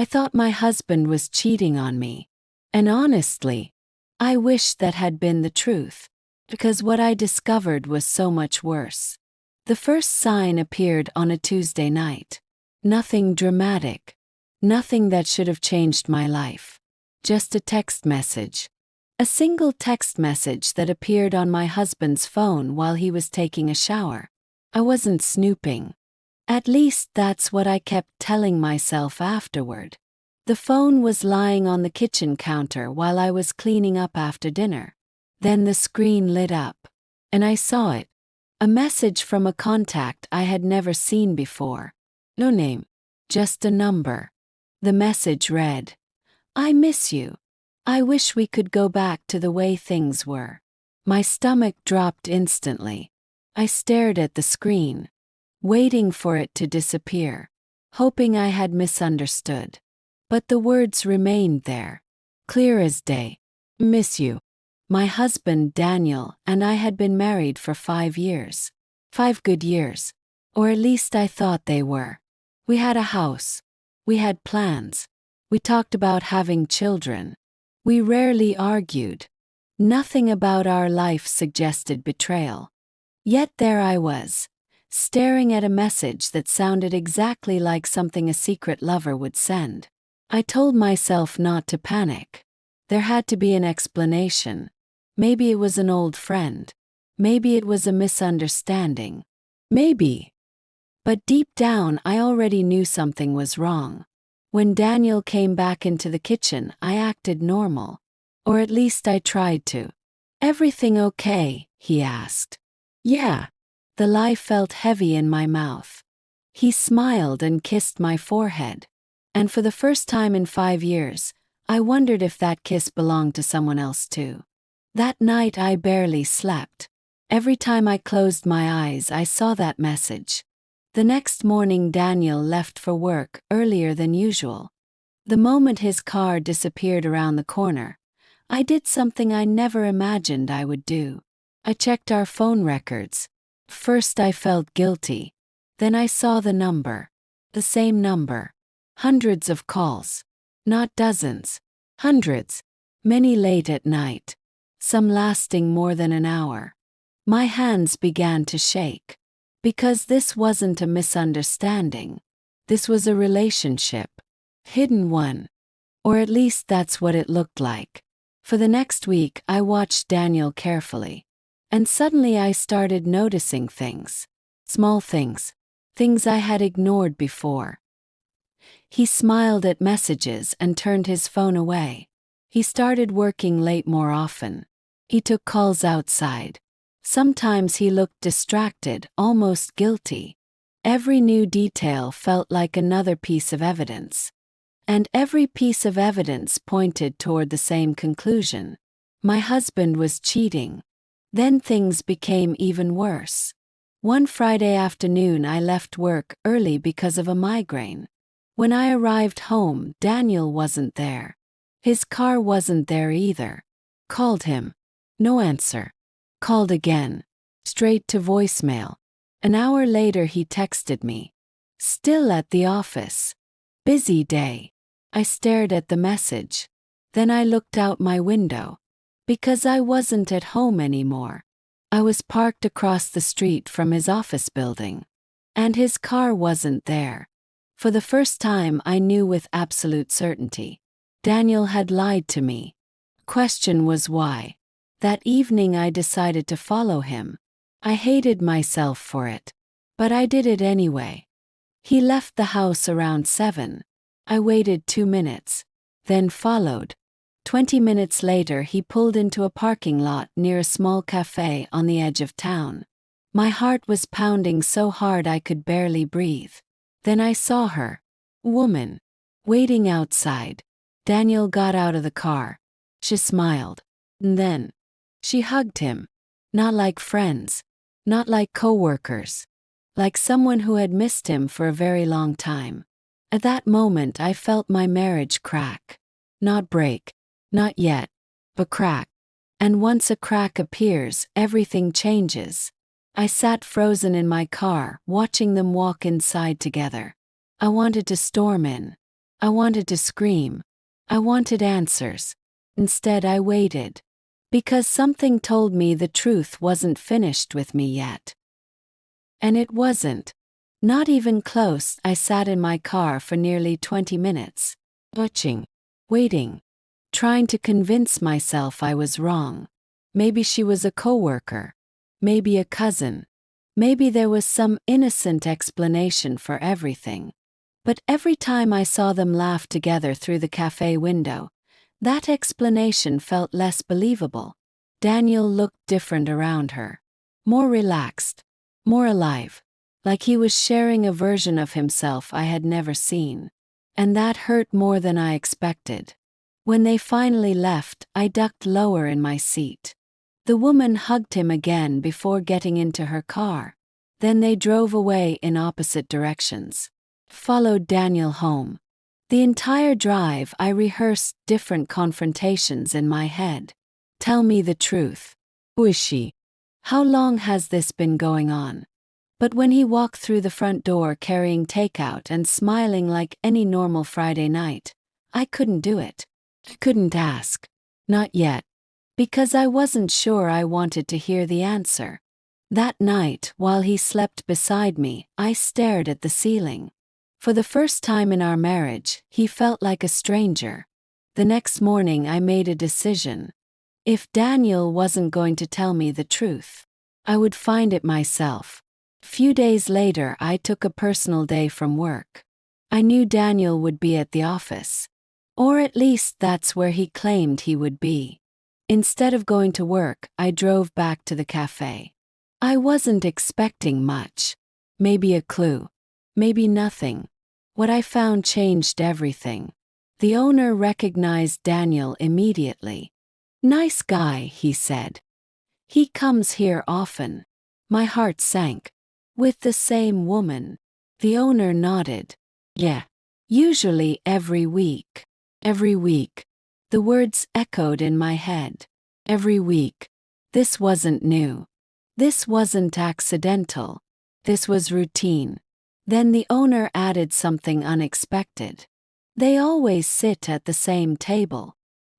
I thought my husband was cheating on me. And honestly, I wish that had been the truth, because what I discovered was so much worse. The first sign appeared on a Tuesday night. Nothing dramatic. Nothing that should have changed my life. Just a text message. A single text message that appeared on my husband's phone while he was taking a shower. I wasn't snooping. At least that's what I kept telling myself afterward. The phone was lying on the kitchen counter while I was cleaning up after dinner. Then the screen lit up, and I saw it. A message from a contact I had never seen before. No name, just a number. The message read, "I miss you. I wish we could go back to the way things were." My stomach dropped instantly. I stared at the screen, waiting for it to disappear, hoping I had misunderstood. But the words remained there, clear as day. "Miss you." My husband, Daniel, and I had been married for 5 years. 5 good years. Or at least I thought they were. We had a house. We had plans. We talked about having children. We rarely argued. Nothing about our life suggested betrayal. Yet there I was, staring at a message that sounded exactly like something a secret lover would send. I told myself not to panic. There had to be an explanation. Maybe it was an old friend. Maybe it was a misunderstanding. Maybe. But deep down I already knew something was wrong. When Daniel came back into the kitchen, I acted normal. Or at least I tried to. "Everything okay?" he asked. "Yeah." The lie felt heavy in my mouth. He smiled and kissed my forehead. And for the first time in 5 years, I wondered if that kiss belonged to someone else too. That night I barely slept. Every time I closed my eyes I saw that message. The next morning Daniel left for work earlier than usual. The moment his car disappeared around the corner, I did something I never imagined I would do. I checked our phone records. First I felt guilty. Then I saw the number. The same number. Hundreds of calls. Not dozens. Hundreds. Many late at night. Some lasting more than an hour. My hands began to shake. Because this wasn't a misunderstanding. This was a relationship. Hidden one. Or at least that's what it looked like. For the next week I watched Daniel carefully. And suddenly I started noticing things. Small things. Things I had ignored before. He smiled at messages and turned his phone away. He started working late more often. He took calls outside. Sometimes he looked distracted, almost guilty. Every new detail felt like another piece of evidence. And every piece of evidence pointed toward the same conclusion. My husband was cheating. Then things became even worse. One Friday afternoon I left work early because of a migraine. When I arrived home, Daniel wasn't there. His car wasn't there either. Called him. No answer. Called again. Straight to voicemail. An hour later he texted me. "Still at the office. Busy day." I stared at the message. Then I looked out my window. Because I wasn't at home anymore. I was parked across the street from his office building. And his car wasn't there. For the first time I knew with absolute certainty. Daniel had lied to me. Question was why. That evening I decided to follow him. I hated myself for it. But I did it anyway. He left the house around 7. I waited 2 minutes. Then followed. 20 minutes later he pulled into a parking lot near a small cafe on the edge of town. My heart was pounding so hard I could barely breathe. Then I saw her. Woman. Waiting outside. Daniel got out of the car. She smiled. And then. She hugged him. Not like friends. Not like co-workers. Like someone who had missed him for a very long time. At that moment I felt my marriage crack. Not break. Not yet. But crack. And once a crack appears, everything changes. I sat frozen in my car, watching them walk inside together. I wanted to storm in. I wanted to scream. I wanted answers. Instead, I waited. Because something told me the truth wasn't finished with me yet. And it wasn't. Not even close. I sat in my car for nearly 20 minutes. Watching. Waiting. Trying to convince myself I was wrong. Maybe she was a coworker. Maybe a cousin. Maybe there was some innocent explanation for everything. But every time I saw them laugh together through the cafe window, that explanation felt less believable. Daniel looked different around her. More relaxed. More alive. Like he was sharing a version of himself I had never seen. And that hurt more than I expected. When they finally left, I ducked lower in my seat. The woman hugged him again before getting into her car. Then they drove away in opposite directions. Followed Daniel home. The entire drive I rehearsed different confrontations in my head. Tell me the truth. Who is she? How long has this been going on? But when he walked through the front door carrying takeout and smiling like any normal Friday night, I couldn't do it. I couldn't ask. Not yet. Because I wasn't sure I wanted to hear the answer. That night, while he slept beside me, I stared at the ceiling. For the first time in our marriage, he felt like a stranger. The next morning I made a decision. If Daniel wasn't going to tell me the truth, I would find it myself. Few days later I took a personal day from work. I knew Daniel would be at the office. Or at least that's where he claimed he would be. Instead of going to work, I drove back to the cafe. I wasn't expecting much. Maybe a clue. Maybe nothing. What I found changed everything. The owner recognized Daniel immediately. Nice guy, he said. He comes here often. My heart sank. With the same woman. The owner nodded. Yeah. Usually every week. Every week. The words echoed in my head. Every week. This wasn't new. This wasn't accidental. This was routine. Then the owner added something unexpected. They always sit at the same table.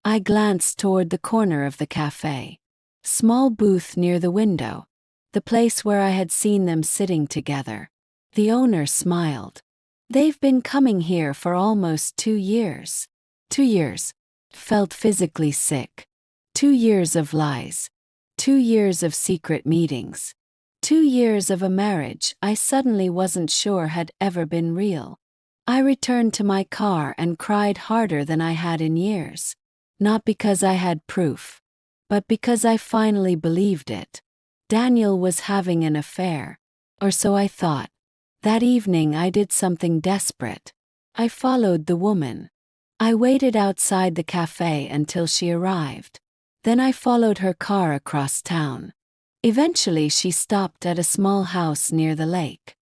I glanced toward the corner of the cafe. Small booth near the window. The place where I had seen them sitting together. The owner smiled. They've been coming here for almost 2 years. 2 years. Felt physically sick. 2 years of lies. 2 years of secret meetings. 2 years of a marriage I suddenly wasn't sure had ever been real. I returned to my car and cried harder than I had in years. Not because I had proof, but because I finally believed it. Daniel was having an affair. Or so I thought. That evening I did something desperate. I followed the woman. I waited outside the cafe until she arrived. Then I followed her car across town. Eventually she stopped at a small house near the lake.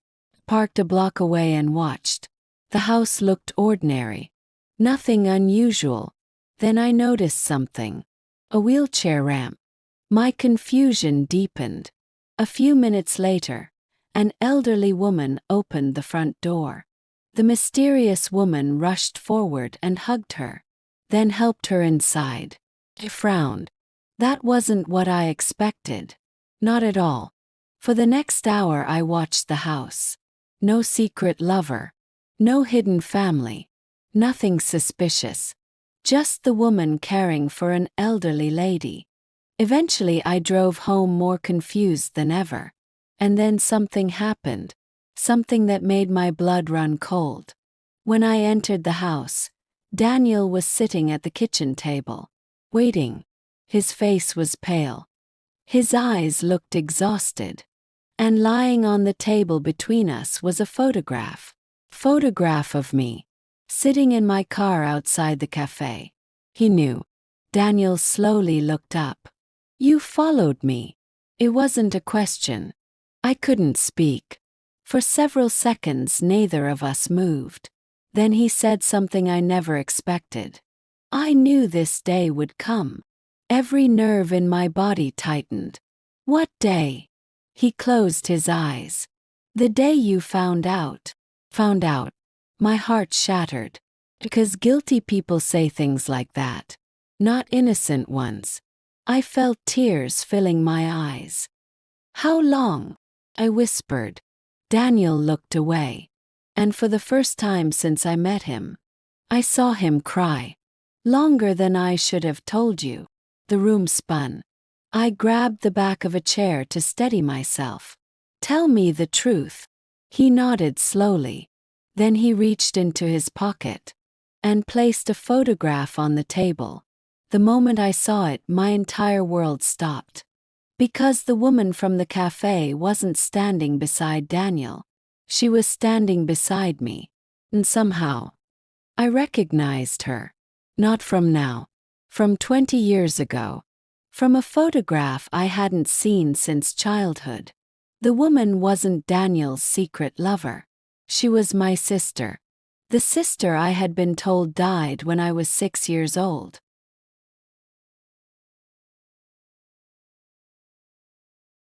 Parked a block away and watched. The house looked ordinary. Nothing unusual. Then I noticed something. A wheelchair ramp. My confusion deepened. A few minutes later, an elderly woman opened the front door. The mysterious woman rushed forward and hugged her, then helped her inside. I frowned. That wasn't what I expected. Not at all. For the next hour I watched the house. No secret lover. No hidden family. Nothing suspicious. Just the woman caring for an elderly lady. Eventually I drove home more confused than ever. And then something happened. Something that made my blood run cold. When I entered the house, Daniel was sitting at the kitchen table. Waiting. His face was pale. His eyes looked exhausted. And lying on the table between us was a photograph. Photograph of me. Sitting in my car outside the cafe. He knew. Daniel slowly looked up. You followed me. It wasn't a question. I couldn't speak. For several seconds neither of us moved. Then he said something I never expected. I knew this day would come. Every nerve in my body tightened. What day? He closed his eyes. The day you found out. Found out. My heart shattered. Because guilty people say things like that, not innocent ones. I felt tears filling my eyes. How long? I whispered. Daniel looked away. And for the first time since I met him, I saw him cry. Longer than I should have told you. The room spun. I grabbed the back of a chair to steady myself. Tell me the truth. He nodded slowly. Then he reached into his pocket and placed a photograph on the table. The moment I saw it, my entire world stopped. Because the woman from the cafe wasn't standing beside Daniel. She was standing beside me. And somehow, I recognized her. Not from now. From 20 years ago. From a photograph I hadn't seen since childhood. The woman wasn't Daniel's secret lover. She was my sister. The sister I had been told died when I was 6 years old.